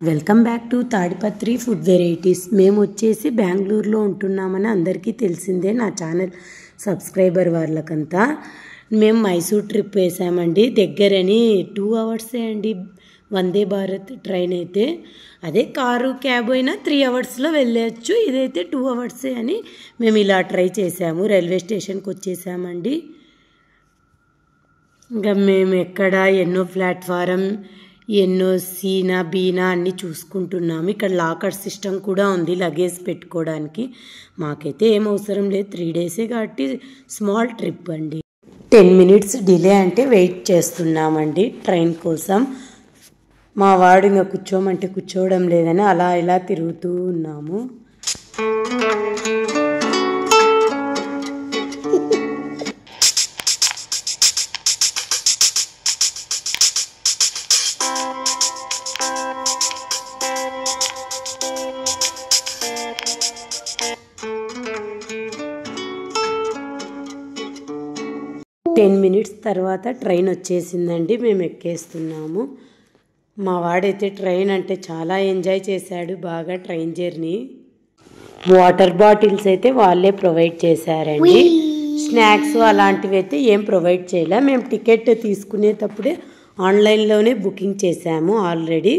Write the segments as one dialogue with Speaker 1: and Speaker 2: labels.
Speaker 1: Welcome back to Tadipatri food varieties. మేము వచ్చేసి బెంగళూరులో ఉంటున్నామని అందరికీ తెలిసిందే, నా ఛానల్ సబ్స్క్రైబర్ వాళ్ళకంతా. మేము మైసూర్ ట్రిప్ వేసామండి. దగ్గరని 2 అవర్సే అండి వందే భారత్ ట్రైన్ అయితే. అదే కారు క్యాబ్ అయినా 3 అవర్స్లో వెళ్ళచ్చు, ఇదైతే 2 అవర్సే అని మేము ఇలా ట్రై చేసాము. రైల్వే స్టేషన్కి వచ్చేసామండి. ఇంకా మేము ఎక్కడ ఎన్నో ప్లాట్ఫారం, ఎన్నో సీనా బీనా అన్నీ చూసుకుంటున్నాము. ఇక్కడ లాకర్ సిస్టమ్ కూడా ఉంది లగేజ్ పెట్టుకోవడానికి. మాకైతే ఏం అవసరం లేదు, 3 డేసే కాబట్టి స్మాల్ ట్రిప్ అండి. 10 మినిట్స్ డిలే అంటే వెయిట్ చేస్తున్నామండి ట్రైన్ కోసం. మా వాడు ఇంకా కూర్చోమంటే కూర్చోవడం లేదని అలా ఇలా తిరుగుతూ ఉన్నాము. టెన్ మినిట్స్ తర్వాత ట్రైన్ వచ్చేసిందండి. మేము ఎక్కేస్తున్నాము. మా వాడైతే ట్రైన్ అంటే చాలా ఎంజాయ్ చేశాడు, బాగా ట్రైన్ జర్నీ. వాటర్ బాటిల్స్ అయితే వాళ్ళే ప్రొవైడ్ చేశారండి. స్నాక్స్ అలాంటివి అయితే ఏం ప్రొవైడ్ చేయలే. మేము టికెట్ తీసుకునేటప్పుడే ఆన్లైన్లోనే బుకింగ్ చేశాము ఆల్రెడీ.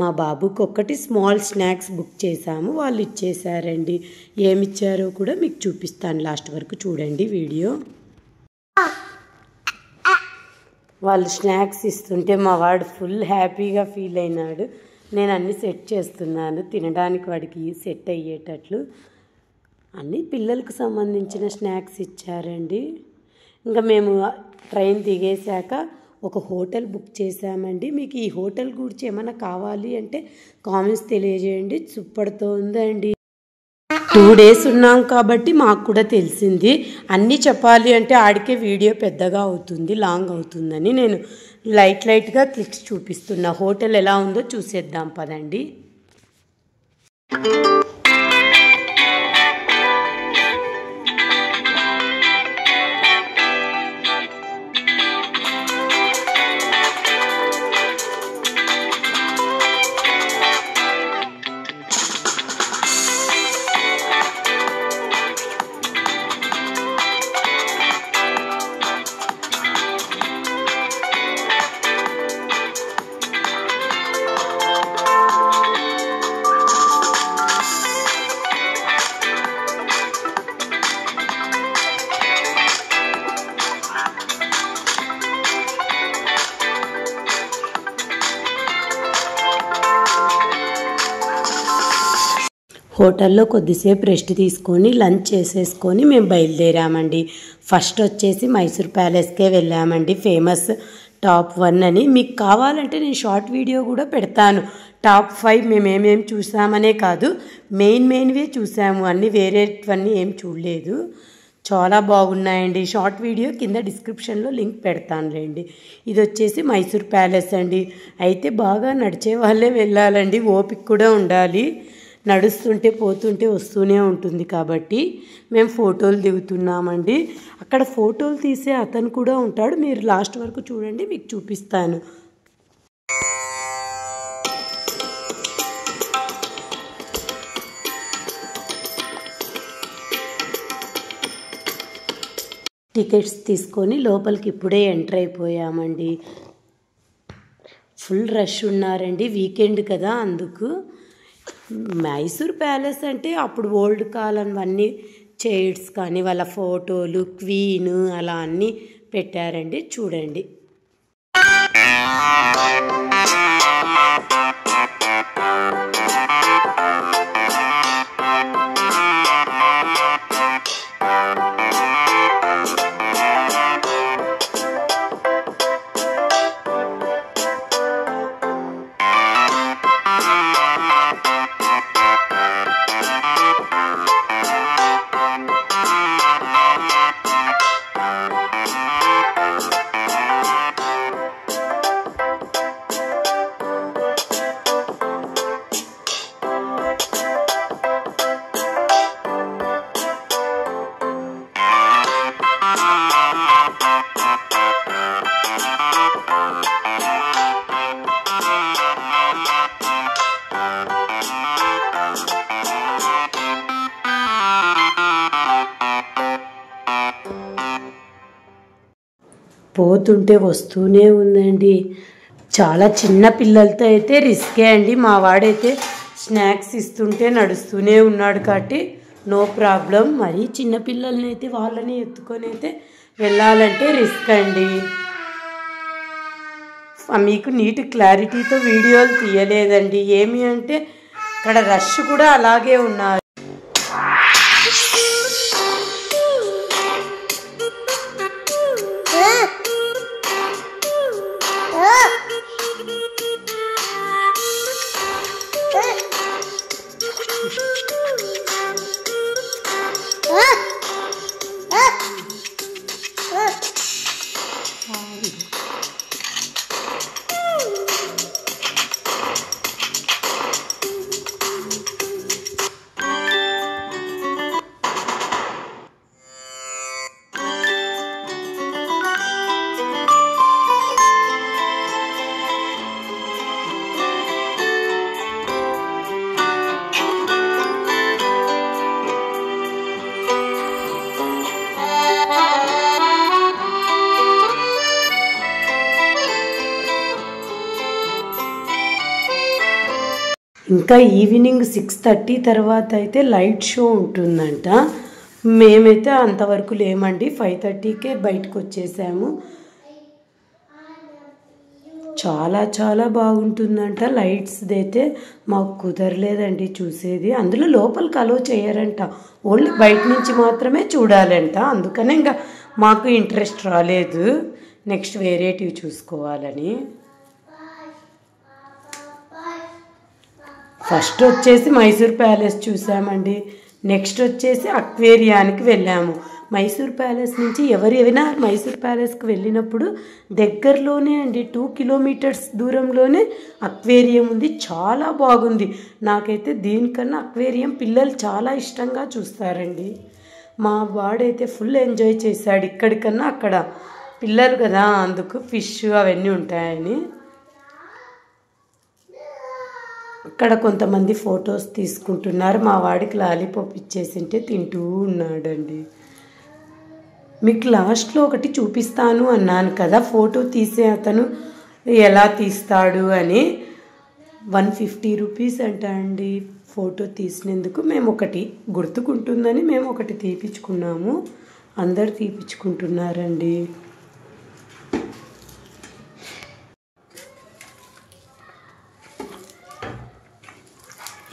Speaker 1: మా బాబుకి ఒక్కటి స్మాల్ స్నాక్స్ బుక్ చేశాము, వాళ్ళు ఇచ్చేసారండి. ఏమిచ్చారో కూడా మీకు చూపిస్తాను, లాస్ట్ వరకు చూడండి వీడియో. వాళ్ళు స్నాక్స్ ఇస్తుంటే మా వాడు ఫుల్ హ్యాపీగా ఫీల్ అయినాడు. నేను అన్నీ సెట్ చేస్తున్నాను తినడానికి వాడికి సెట్ అయ్యేటట్లు. అన్నీ పిల్లలకు సంబంధించిన స్నాక్స్ ఇచ్చారండి. ఇంకా మేము ట్రైన్ దిగేశాక ఒక హోటల్ బుక్ చేశామండి. మీకు ఈ హోటల్ గురించి ఏమైనా కావాలి అంటే కామెంట్స్ తెలియజేయండి. సూపర్తో ఉందండి. 2 డేస్ ఉన్నాం కాబట్టి మాకు కూడా తెలిసింది. అన్నీ చెప్పాలి అంటే ఆడికే వీడియో పెద్దగా అవుతుంది, లాంగ్ అవుతుందని నేను లైట్గా క్లిక్స్ చూపిస్తున్నా. హోటల్ ఎలా ఉందో చూసేద్దాం పదండి. హోటల్లో కొద్దిసేపు రెస్ట్ తీసుకొని లంచ్ చేసేసుకొని మేము బయలుదేరామండి. ఫస్ట్ వచ్చేసి మైసూర్ ప్యాలెస్కే వెళ్ళామండి. ఫేమస్ టాప్ 1 అని. మీకు కావాలంటే నేను షార్ట్ వీడియో కూడా పెడతాను. టాప్ 5 మేము ఏమేమి చూసామనే కాదు, మెయిన్వే చూసాము, అన్నీ వేరేవన్నీ ఏం చూడలేదు. చాలా బాగున్నాయండి. షార్ట్ వీడియో కింద డిస్క్రిప్షన్లో లింక్ పెడతానులేండి. ఇది వచ్చేసి మైసూర్ ప్యాలెస్ అండి. అయితే బాగా నడిచే వాళ్ళే వెళ్ళాలండి, ఓపిక కూడా ఉండాలి. నడుస్తుంటే పోతుంటే వస్తూనే ఉంటుంది కాబట్టి మేము ఫోటోలు దిగుతున్నామండి. అక్కడ ఫోటోలు తీసే అతను కూడా ఉంటాడు, మీరు లాస్ట్ వరకు చూడండి, మీకు చూపిస్తాను. టికెట్స్ తీసుకొని లోపలికి ఇప్పుడే ఎంటర్ అయిపోయామండి. ఫుల్ రష్ ఉన్నారండి, వీకెండ్ కదా అందుకు. మైసూర్ ప్యాలెస్ అంటే అప్పుడు ఓల్డ్ కాలం అన్నీ చైర్స్ కానీ వాళ్ళ ఫోటోలు, క్వీన్ అలా అన్నీ పెట్టారండి, చూడండి. పోతుంటే వస్తూనే ఉందండి. చాలా చిన్న పిల్లలతో అయితే రిస్కే అండి. మా వాడైతే స్నాక్స్ ఇస్తుంటే నడుస్తూనే ఉన్నాడు కాబట్టి నో ప్రాబ్లం. మరి చిన్నపిల్లల్ని అయితే వాళ్ళని ఎత్తుకొని అయితే వెళ్ళాలంటే రిస్క్ అండి. మీకు నీట్ క్లారిటీతో వీడియోలు తీయలేదండి. ఏమి అంటే అక్కడ రష్ కూడా అలాగే ఉన్నారు. ఇంకా ఈవినింగ్ 6:30 తర్వాత అయితే లైట్ షో ఉంటుందంట. మేమైతే అంతవరకు లేమండి. 5:30కే బయటకు వచ్చేసాము. చాలా చాలా బాగుంటుందంట. లైట్స్ది అయితే మాకు కుదరలేదండి చూసేది. అందులో లోపలికి అలో చేయరంట, ఓన్లీ బయట నుంచి మాత్రమే చూడాలంట. అందుకనే ఇంకా మాకు ఇంట్రెస్ట్ రాలేదు. నెక్స్ట్ వేరేటివి చూసుకోవాలని. ఫస్ట్ వచ్చేసి మైసూర్ ప్యాలెస్ చూసామండి. నెక్స్ట్ వచ్చేసి అక్వేరియానికి వెళ్ళాము. మైసూర్ ప్యాలెస్ నుంచి ఎవరైనా మైసూర్ ప్యాలెస్కి వెళ్ళినప్పుడు దగ్గరలోనే అండి 2 కిలోమీటర్స్ దూరంలోనే అక్వేరియం ఉంది. చాలా బాగుంది. నాకైతే దీనికన్నా అక్వేరియం పిల్లలు చాలా ఇష్టంగా చూస్తారండి. మా వాడైతే ఫుల్ ఎంజాయ్ చేశాడు. ఇక్కడికన్నా అక్కడ పిల్లలు కదా, అందుకు ఫిష్ అవన్నీ ఉంటాయని. అక్కడ కొంతమంది ఫొటోస్ తీసుకుంటున్నారు. మా వాడికి లాలీపాప్ ఇచ్చేసింటే తింటూ ఉన్నాడండి. మీకు లాస్ట్లో ఒకటి చూపిస్తాను అన్నాను కదా, ఫోటో తీసే అతను ఎలా తీస్తాడు అని. 150 రూపీస్ అంట అండి ఫోటో తీసినందుకు. మేము ఒకటి గుర్తుకుంటుందని మేము ఒకటి తీపించుకున్నాము. అందరు తీపించుకుంటున్నారండి.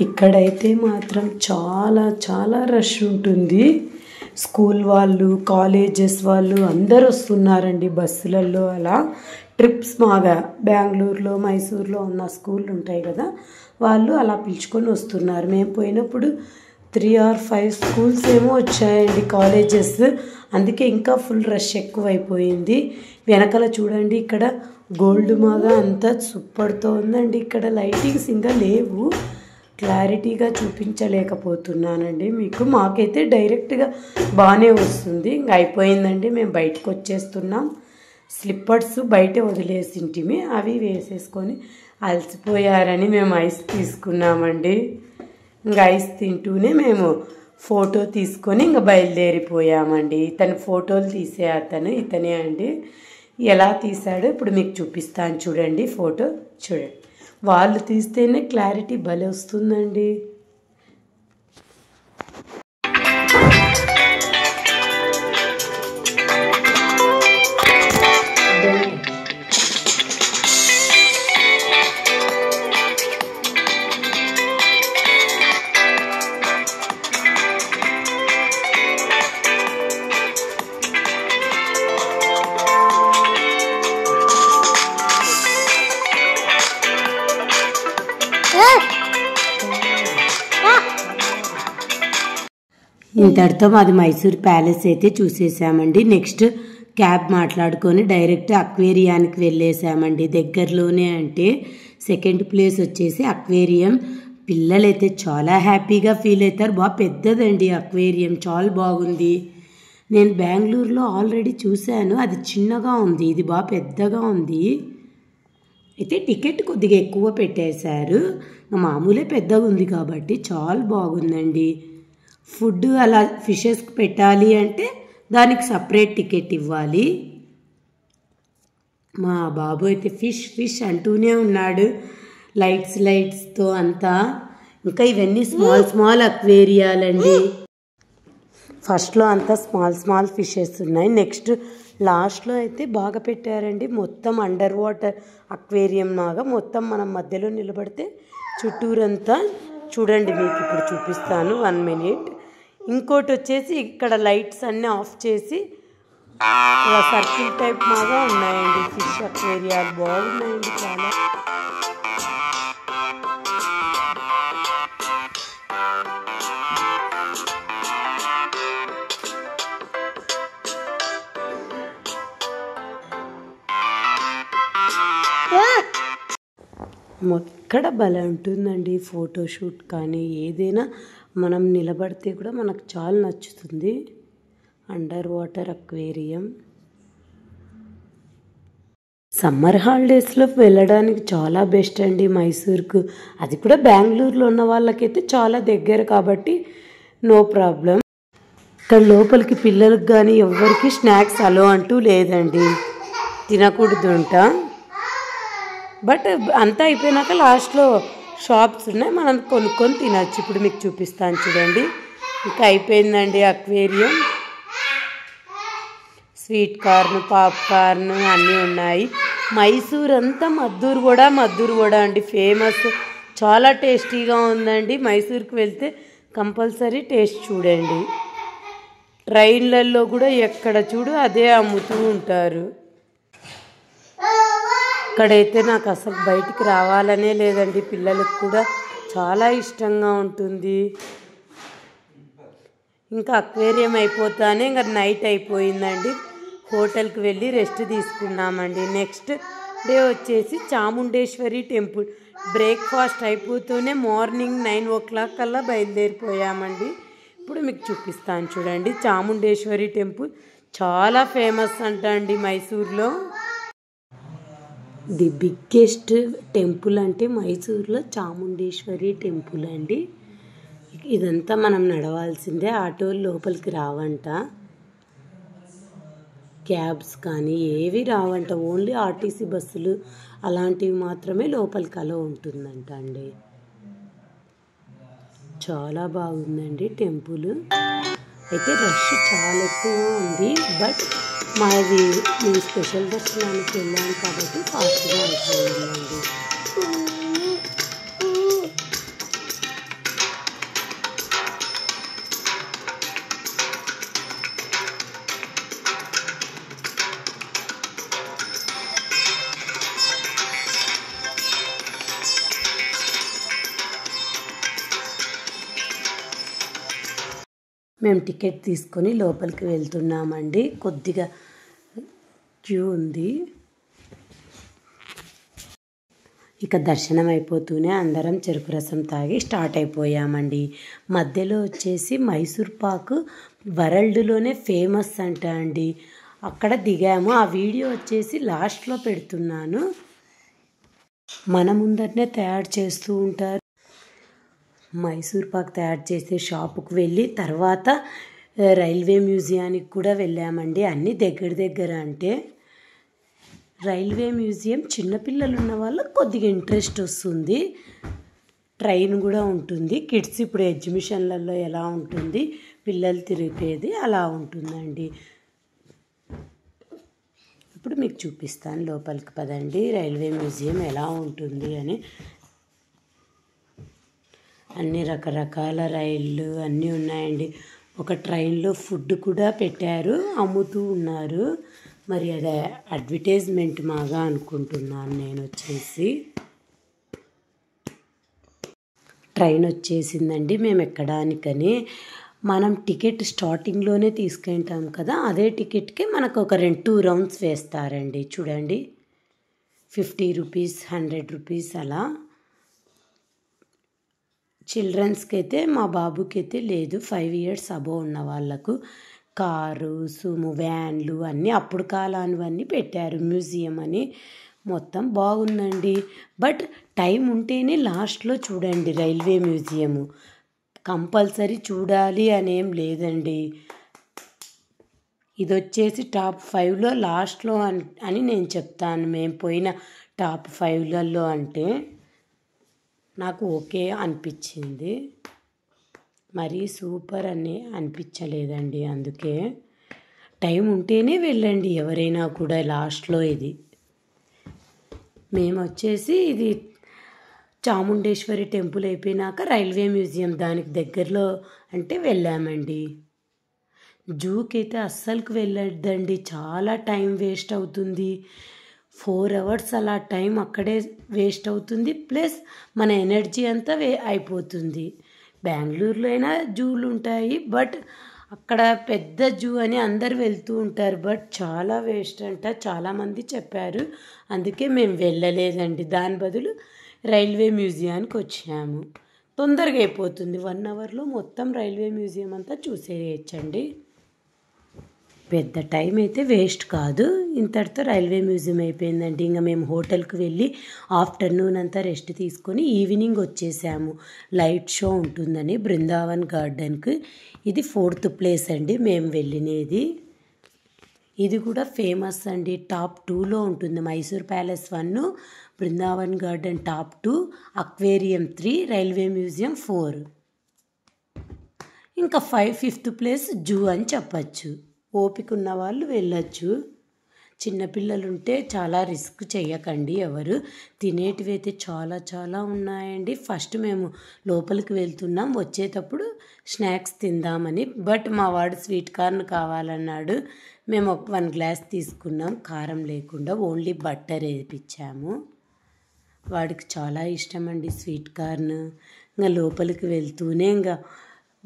Speaker 1: ఇక్కడైతే మాత్రం చాలా చాలా రష్ ఉంటుంది. స్కూల్ వాళ్ళు, కాలేజెస్ వాళ్ళు అందరు వస్తున్నారండి బస్సులలో. అలా ట్రిప్స్ మాగా బెంగళూరులో, మైసూర్లో ఉన్న స్కూళ్ళు ఉంటాయి కదా, వాళ్ళు అలా పిలుచుకొని వస్తున్నారు. మేము పోయినప్పుడు 3 or 5 స్కూల్స్ ఏమో వచ్చాయండి, కాలేజెస్. అందుకే ఇంకా ఫుల్ రష్ ఎక్కువైపోయింది. వెనకాల చూడండి, ఇక్కడ గోల్డ్ మాగా అంతా సూపర్తో ఉందండి. ఇక్కడ లైటింగ్స్ ఇంకా లేవు, క్లారిటీగా చూపించలేకపోతున్నానండి మీకు. మాకైతే డైరెక్ట్గా బాగానే వస్తుంది. ఇంకా అయిపోయిందండి, మేము బయటకు వచ్చేస్తున్నాం. స్లిప్పర్స్ బయట వదిలేసింటిమి, అవి వేసేసుకొని అలసిపోయారని మేము ఐస్ తీసుకున్నామండి. ఇంకా ఐస్ తింటూనే మేము ఫోటో తీసుకొని ఇంకా బయలుదేరిపోయామండి. ఇతను ఫోటోలు తీసే అతను ఇతనే అండి. ఎలా తీసాడో ఇప్పుడు మీకు చూపిస్తాను చూడండి. ఫోటో చూడండి, వాళ్ళు తీస్తేనే క్లారిటీ భలే వస్తుందండి. ఇంతటితో మాది మైసూర్ ప్యాలెస్ అయితే చూసేసామండి. నెక్స్ట్ క్యాబ్ మాట్లాడుకొని డైరెక్ట్ అక్వేరియానికి వెళ్ళేసామండి. దగ్గరలోనే అంటే సెకండ్ ప్లేస్ వచ్చేసి అక్వేరియం. పిల్లలైతే చాలా హ్యాపీగా ఫీల్ అవుతారు. బాగా పెద్దదండి అక్వేరియం, చాలా బాగుంది. నేను బెంగళూరులో ఆల్రెడీ చూశాను, అది చిన్నగా ఉంది, ఇది బాగా పెద్దగా ఉంది. అయితే టికెట్ కొద్దిగా ఎక్కువ పెట్టేశారు, మామూలే పెద్దగా ఉంది కాబట్టి చాలా బాగుందండి. ఫుడ్ అలా ఫిషెస్కి పెట్టాలి అంటే దానికి సపరేట్ టికెట్ ఇవ్వాలి. మా బాబు అయితే ఫిష్ ఫిష్ అంటూనే ఉన్నాడు, లైట్స్తో అంతా. ఇంకా ఇవన్నీ స్మాల్ అక్వేరియాలండి. ఫస్ట్లో అంతా స్మాల్ ఫిషెస్ ఉన్నాయి. నెక్స్ట్ లాస్ట్లో అయితే బాగా పెట్టారండి. మొత్తం అండర్ వాటర్ అక్వేరియం లాగా మొత్తం మనం మధ్యలో నిలబడితే చుట్టూరంతా చూడండి, మీకు ఇప్పుడు చూపిస్తాను 1 minute. ఇంకోటి వచ్చేసి ఇక్కడ లైట్స్ అన్నీ ఆఫ్ చేసి సర్కిల్ టైప్ లాగా ఉన్నాయండి ఫిష్ అక్వేరియాలు. బాగున్నాయండి చాలా. ఎక్కడ భలే ఉంటుందండి ఫోటోషూట్ కానీ ఏదైనా. మనం నిలబడితే కూడా మనకు చాలా నచ్చుతుంది. Under water aquarium. సమ్మర్ హాలిడేస్లో వెళ్ళడానికి చాలా బెస్ట్ అండి మైసూర్కు. అది కూడా బెంగళూరులో ఉన్న వాళ్ళకైతే చాలా దగ్గర కాబట్టి నో ప్రాబ్లం. ఇక్కడ లోపలికి పిల్లలకు కానీ ఎవరికి స్నాక్స్ అలో అంటూ లేదండి, తినకూడదుంట. బట్ అంతా అయిపోయినాక లాస్ట్లో షాప్స్ ఉన్నాయి, మనం కొనుక్కొని తినచ్చు. ఇప్పుడు మీకు చూపిస్తాను చూడండి. ఇంకా అయిపోయిందండి అక్వేరియం. స్వీట్ కార్న్, పాప్కార్న్ అన్నీ ఉన్నాయి. మైసూర్ అంతా మద్దూరు వడ అండి ఫేమస్. చాలా టేస్టీగా ఉందండి. మైసూర్కి వెళ్తే కంపల్సరీ టేస్ట్ చూడండి. ట్రైన్లలో కూడా ఎక్కడ చూడు అదే అమ్ముతూ ఉంటారు. ఇక్కడైతే నాకు అసలు బయటికి రావాలనే లేదండి. పిల్లలకు కూడా చాలా ఇష్టంగా ఉంటుంది. ఇంకా అక్వేరియం అయిపోతానే ఇంకా నైట్ అయిపోయిందండి. హోటల్కి వెళ్ళి రెస్ట్ తీసుకున్నామండి. నెక్స్ట్ డే వచ్చేసి చాముండేశ్వరి టెంపుల్. బ్రేక్ఫాస్ట్ అయిపోతూనే మార్నింగ్ 9 o'clock కల్లా బయలుదేరిపోయామండి. ఇప్పుడు మీకు చూపిస్తాను చూడండి. చాముండేశ్వరి టెంపుల్ చాలా ఫేమస్ అంట అండి మైసూర్లో. ది బిగ్గెస్ట్ టెంపుల్ అంటే మైసూర్లో చాముండేశ్వరి టెంపుల్ అండి. ఇదంతా మనం నడవాల్సిందే, ఆటోలు లోపలికి రావంట. క్యాబ్స్ కానీ ఏవి రావంట, ఓన్లీ ఆర్టీసీ బస్సులు అలాంటివి మాత్రమే లోపలికి అలో ఉంటుందంట అండి. చాలా బాగుందండి టెంపుల్. అయితే రష్ చాలా ఎక్కువ ఉంది. బట్ మేము స్పెషల్ దర్శనానికి వెళ్ళాము కాబట్టి ఫాస్ట్గా అయిపోయిందండి. మేము టికెట్ తీసుకొని లోపలికి వెళ్తున్నామండి. కొద్దిగా క్యూ ఉంది. ఇక దర్శనం అయిపోతూనే అందరం చెరుకు రసం తాగి స్టార్ట్ అయిపోయామండి. మధ్యలో వచ్చేసి మైసూర్ పాకు వరల్డ్లోనే ఫేమస్ అంట అండి. అక్కడ దిగాము. ఆ వీడియో వచ్చేసి లాస్ట్లో పెడుతున్నాను. మన ముందరనే తయారు చేస్తూ ఉంటారు. మైసూర్ పాక్ తయారు చేసే షాపుకు వెళ్ళి తర్వాత రైల్వే మ్యూజియానికి కూడా వెళ్ళామండి. అన్నీ దగ్గర అంటే రైల్వే మ్యూజియం చిన్నపిల్లలు ఉన్న వాళ్ళకి కొద్దిగా ఇంట్రెస్ట్ వస్తుంది. ట్రైన్ కూడా ఉంటుంది. కిడ్స్ ఇప్పుడు ఎగ్జిబిషన్లలో ఎలా ఉంటుంది పిల్లలు తిరిగేది అలా ఉంటుందండి. ఇప్పుడు మీకు చూపిస్తాను, లోపలికి పదండి, రైల్వే మ్యూజియం ఎలా ఉంటుంది అని. అన్ని రకరకాల రైళ్ళు అన్నీ ఉన్నాయండి. ఒక ట్రైన్లో ఫుడ్ కూడా పెట్టారు, అమ్ముతూ ఉన్నారు. మరి అది అడ్వర్టైజ్మెంట్ మాగా అనుకుంటున్నాను నేను. వచ్చేసి ట్రైన్ వచ్చేసిందండి. మేము ఎక్కడానికని మనం టికెట్ స్టార్టింగ్లోనే తీసుకుంటాం కదా, అదే టికెట్కి మనకు ఒక 2 rounds వేస్తారండి. చూడండి, 50 rupees 100 rupees అలా. చిల్డ్రన్స్కి అయితే మా బాబుకి అయితే లేదు, 5 years అబోవ్ ఉన్న వాళ్ళకు. కారు, సుము, వ్యాన్లు అన్నీ అప్పుడు కాలానివన్నీ పెట్టారు. మ్యూజియం అని మొత్తం బాగుందండి. బట్ టైం ఉంటేనే లాస్ట్లో చూడండి రైల్వే మ్యూజియము. కంపల్సరీ చూడాలి అనేం లేదండి. ఇది వచ్చేసి టాప్ 5లో లాస్ట్లో అని నేను చెప్తాను. మేము పోయిన టాప్ 5లలో అంటే నాకు ఓకే అనిపించింది, మరీ సూపర్ అని అనిపించలేదండి. అందుకే టైం ఉంటేనే వెళ్ళండి ఎవరైనా కూడా. లాస్ట్లో ఇది మేము వచ్చేసి ఇది చాముండేశ్వరి టెంపుల్ అయిపోయినాక రైల్వే మ్యూజియం దానికి దగ్గరలో అంటే వెళ్ళామండి. జూకి అయితే అస్సలుకు వెళ్ళొద్దండి, చాలా టైం వేస్ట్ అవుతుంది. 4 hours అలా టైం అక్కడే వేస్ట్ అవుతుంది, ప్లస్ మన ఎనర్జీ అంతా అయిపోతుంది. బెంగళూరులో అయినా జూలు ఉంటాయి, బట్ అక్కడ పెద్ద జూ అని అందరు వెళ్తూ ఉంటారు, బట్ చాలా వేస్ట్ అంట చాలామంది చెప్పారు. అందుకే మేము వెళ్ళలేదండి. దాని బదులు రైల్వే మ్యూజియానికి వచ్చాము. తొందరగా అయిపోతుంది, 1 hourలో మొత్తం రైల్వే మ్యూజియం అంతా చూసేయచ్చండి. పెద్ద టైం అయితే వేస్ట్ కాదు. ఇంతటితో రైల్వే మ్యూజియం అయిపోయిందండి. ఇంకా మేము హోటల్కి వెళ్ళి ఆఫ్టర్నూన్ అంతా రెస్ట్ తీసుకొని ఈవినింగ్ వచ్చేసాము. లైట్ షో ఉంటుందని బృందావన్ గార్డెన్కి. ఇది 4th ప్లేస్ అండి మేము వెళ్ళినది. ఇది కూడా ఫేమస్ అండి, టాప్ 2లో ఉంటుంది. Mysore palace 1, Brindavan garden top 2, aquarium 3, railway museum 4. ఇంకా 5th ప్లేస్ జూ అని చెప్పచ్చు. ఓపిక ఉన్న వాళ్ళు వెళ్ళచ్చు. చిన్నపిల్లలు ఉంటే చాలా రిస్క్ చేయకండి ఎవరు. తినేటివి అయితే చాలా చాలా ఉన్నాయండి. ఫస్ట్ మేము లోపలికి వెళ్తున్నాం, వచ్చేటప్పుడు స్నాక్స్ తిందామని, బట్ మా వాడు స్వీట్ కార్న్ కావాలన్నాడు. మేము 1 గ్లాస్ తీసుకున్నాం, కారం లేకుండా, ఓన్లీ బట్టర్ వేయించాము. వాడికి చాలా ఇష్టం అండి స్వీట్ కార్న్. ఇంకా లోపలికి వెళ్తూనే ఇంకా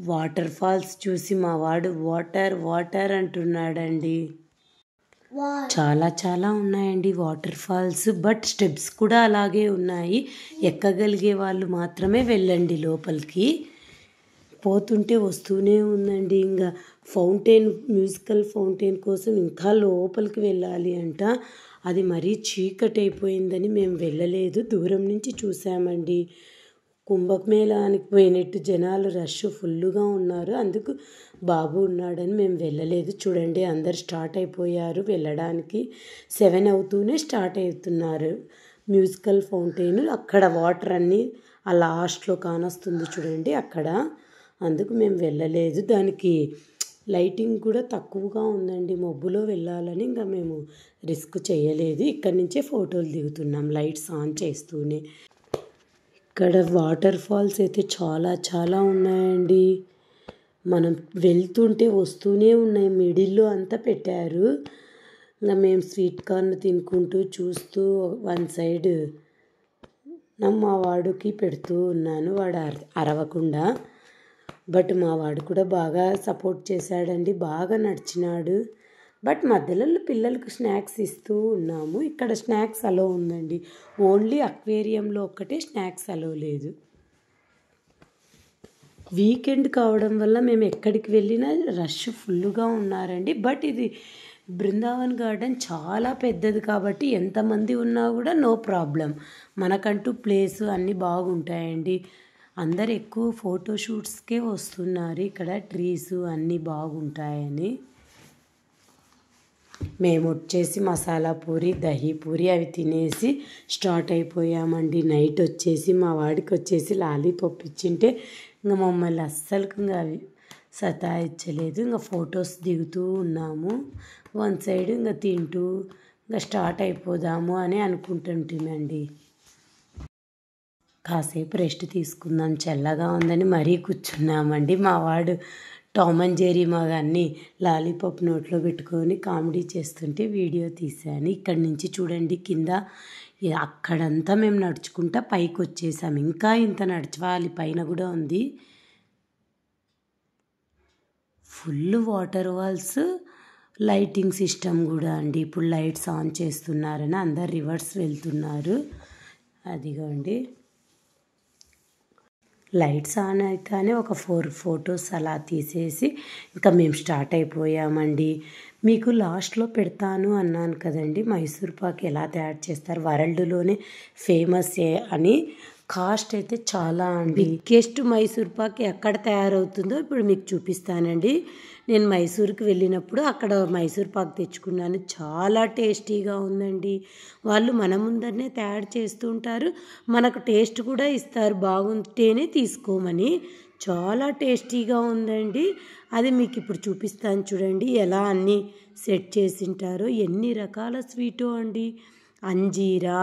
Speaker 1: వాటర్ ఫాల్స్ చూసి మా వాడు వాటర్ వాటర్ అంటున్నాడండి. చాలా చాలా ఉన్నాయండి వాటర్ ఫాల్స్, బట్ స్టెప్స్ కూడా అలాగే ఉన్నాయి. ఎక్కగలిగే వాళ్ళు మాత్రమే వెళ్ళండి లోపలికి. పోతుంటే వస్తూనే ఉందండి. ఇంకా ఫౌంటైన్, మ్యూజికల్ ఫౌంటైన్ కోసం ఇంకా లోపలికి వెళ్ళాలి అంట. అది మరీ చీకటి అయిపోయిందని మేము వెళ్ళలేదు, దూరం నుంచి చూసామండి. కుంభమేళానికి పోయినట్టు జనాలు రష్ ఫుల్గా ఉన్నారు, అందుకు బాబు ఉన్నాడని మేము వెళ్ళలేదు. చూడండి అందరు స్టార్ట్ అయిపోయారు వెళ్ళడానికి. 7 అవుతూనే స్టార్ట్ అవుతున్నారు. మ్యూజికల్ ఫౌంటైన్ అక్కడ వాటర్ అన్నీ ఆ లాస్ట్లో కానొస్తుంది చూడండి అక్కడ, అందుకు మేము వెళ్ళలేదు. దానికి లైటింగ్ కూడా తక్కువగా ఉందండి, మబ్బులో వెళ్ళాలని ఇంకా మేము రిస్క్ చేయలేదు. ఇక్కడి నుంచే ఫోటోలు దిగుతున్నాం లైట్స్ ఆన్ చేస్తూనే. ఇక్కడ వాటర్ ఫాల్స్ అయితే చాలా చాలా ఉన్నాయండి. మనం వెళ్తుంటే వస్తూనే ఉన్నాయి, మిడిల్లో అంతా పెట్టారు. ఇంకా మేము స్వీట్ కార్న్ తినుకుంటూ చూస్తూ 1 సైడ్ మా వాడికి పెడుతూ ఉన్నాను, వాడు అరవకుండా. బట్ మా వాడు కూడా బాగా సపోర్ట్ చేశాడండి, బాగా నడిచినాడు. బట్ మధ్యలో పిల్లలకు స్నాక్స్ ఇస్తూ ఉన్నాము. ఇక్కడ స్నాక్స్ అలో ఉందండి, ఓన్లీ అక్వేరియంలో ఒక్కటే స్నాక్స్ అలో లేదు. వీకెండ్ కావడం వల్ల మేము ఎక్కడికి వెళ్ళినా రష్ ఫుల్గా ఉన్నారండి. బట్ ఇది బృందావన్ గార్డెన్ చాలా పెద్దది కాబట్టి ఎంతమంది ఉన్నా కూడా నో ప్రాబ్లం, మనకంటూ ప్లేస్ అన్నీ బాగుంటాయండి. అందరు ఎక్కువ ఫోటోషూట్స్కే వస్తున్నారు, ఇక్కడ ట్రీస్ అన్నీ బాగుంటాయని. మేము వచ్చేసి మసాలా పూరి, దహీ పూరి అవి తినేసి స్టార్ట్ అయిపోయామండి. నైట్ వచ్చేసి మా వాడికి వచ్చేసి లాలీపాప్ ఇచ్చింటే ఇంకా మమ్మల్ని అస్సలు ఇంకా అవి సతాయించలేదు. ఇంకా ఫొటోస్ దిగుతూ ఉన్నాము 1 సైడ్, ఇంకా తింటూ ఇంకా స్టార్ట్ అయిపోదాము అని అనుకుంటుంటామండి. కాసేపు రెస్ట్ తీసుకుందాం చల్లగా ఉందని మరీ కూర్చున్నామండి. మా వాడు టామ్ అండ్ జెర్రీ మగాన్ని లాలీపాప్ నోట్లో పెట్టుకొని కామెడీ చేస్తుంటే వీడియో తీశాను. ఇక్కడి నుంచి చూడండి కింద అక్కడంతా మేము నడుచుకుంటా పైకి వచ్చేసాం. ఇంకా ఇంత నడచాలి, పైన కూడా ఉంది. Full water falls, lighting system కూడా అండి. ఇప్పుడు లైట్స్ ఆన్ చేస్తున్నారని అందరు రివర్స్ వెళ్తున్నారు. అదిగోండి లైట్స్ ఆన్ అయితేనే ఒక 4 ఫొటోస్ అలా తీసేసి ఇంకా మేము స్టార్ట్ అయిపోయామండి. మీకు లాస్ట్లో పెడతాను అన్నాను కదండి మైసూర్ పాక్ ఎలా తయారు చేస్తారు, వరల్డ్లోనే ఫేమస్ అని. కాస్ట్ అయితే చాలా అండి. బిగ్గెస్ట్ మైసూర్ పాక్ ఎక్కడ తయారవుతుందో ఇప్పుడు మీకు చూపిస్తానండి. నేను మైసూర్కి వెళ్ళినప్పుడు అక్కడ మైసూర్ పాక్ తెచ్చుకున్నాను. చాలా టేస్టీగా ఉందండి. వాళ్ళు మన ముందరనే తయారు చేస్తూ ఉంటారు, మనకు టేస్ట్ కూడా ఇస్తారు బాగుంటేనే తీసుకోమని. చాలా టేస్టీగా ఉందండి. అది మీకు ఇప్పుడు చూపిస్తాను చూడండి, ఎలా అన్నీ సెట్ చేసింటారో. ఎన్ని రకాల స్వీటో అండి. అంజీరా,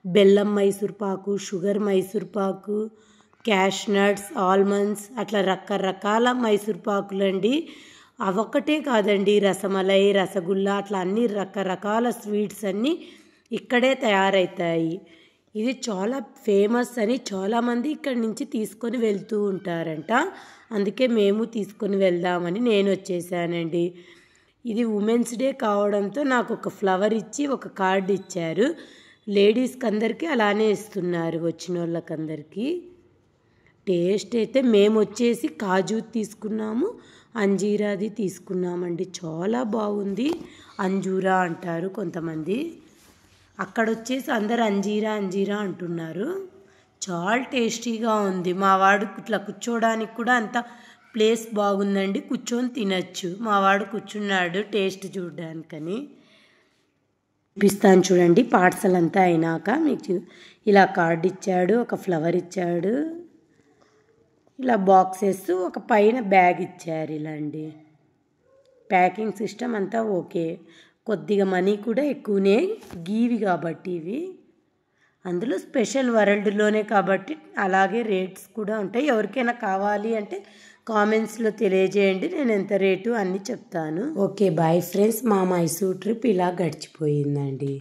Speaker 1: బెల్లం మైసూర్ పాకు, షుగర్ మైసూర్ పాకు, క్యాష్ నట్స్, ఆల్మండ్స్, అట్లా రకరకాల మైసూర్ పాకులండి. అవొక్కటే కాదండి, రసమలై, రసగుల్లా, అట్లా అన్ని రకరకాల స్వీట్స్ అన్నీ ఇక్కడే తయారవుతాయి. ఇది చాలా ఫేమస్ అని చాలామంది ఇక్కడి నుంచి తీసుకొని వెళ్తూ ఉంటారంట. అందుకే మేము తీసుకొని వెళ్దామని నేను వచ్చేసానండి. ఇది ఉమెన్స్ డే కావడంతో నాకు ఒక ఫ్లవర్ ఇచ్చి ఒక కార్డు ఇచ్చారు. లేడీస్కి అందరికీ అలానే ఇస్తున్నారు, వచ్చిన వాళ్ళకందరికీ. టేస్ట్ అయితే మేము వచ్చేసి కాజు తీసుకున్నాము, అంజీరాది తీసుకున్నామండి. చాలా బాగుంది. అంజూరా అంటారు కొంతమంది, అక్కడ వచ్చేసి అందరు అంజీరా అంజీరా అంటున్నారు. చాలా టేస్టీగా ఉంది. మా వాడు ఇట్లా కూర్చోడానికి కూడా అంత ప్లేస్ బాగుందండి, కూర్చొని తినచ్చు. మా వాడు కూర్చున్నాడు టేస్ట్ చూడడానికని. చూపిస్తాను చూడండి. పార్సల్ అంతా అయినాక మీకు ఇలా కార్డు ఇచ్చాడు, ఒక ఫ్లవర్ ఇచ్చాడు, ఇలా బాక్సెస్, ఒక పైన బ్యాగ్ ఇచ్చారు. ఇలా అండి ప్యాకింగ్ సిస్టమ్ అంతా ఓకే. కొద్దిగా మనీ కూడా ఎక్కువనే, గీవి కాబట్టి ఇవి. అందులో స్పెషల్ వరల్డ్లోనే కాబట్టి అలాగే రేట్స్ కూడా ఉంటాయి. ఎవరికైనా కావాలి అంటే కామెంట్స్లో తెలియజేయండి, నేను ఎంత రేటు అన్నీ చెప్తాను. ఓకే బాయ్ ఫ్రెండ్స్, మా మైసూర్ ట్రిప్ ఇలా గడిచిపోయిందండి.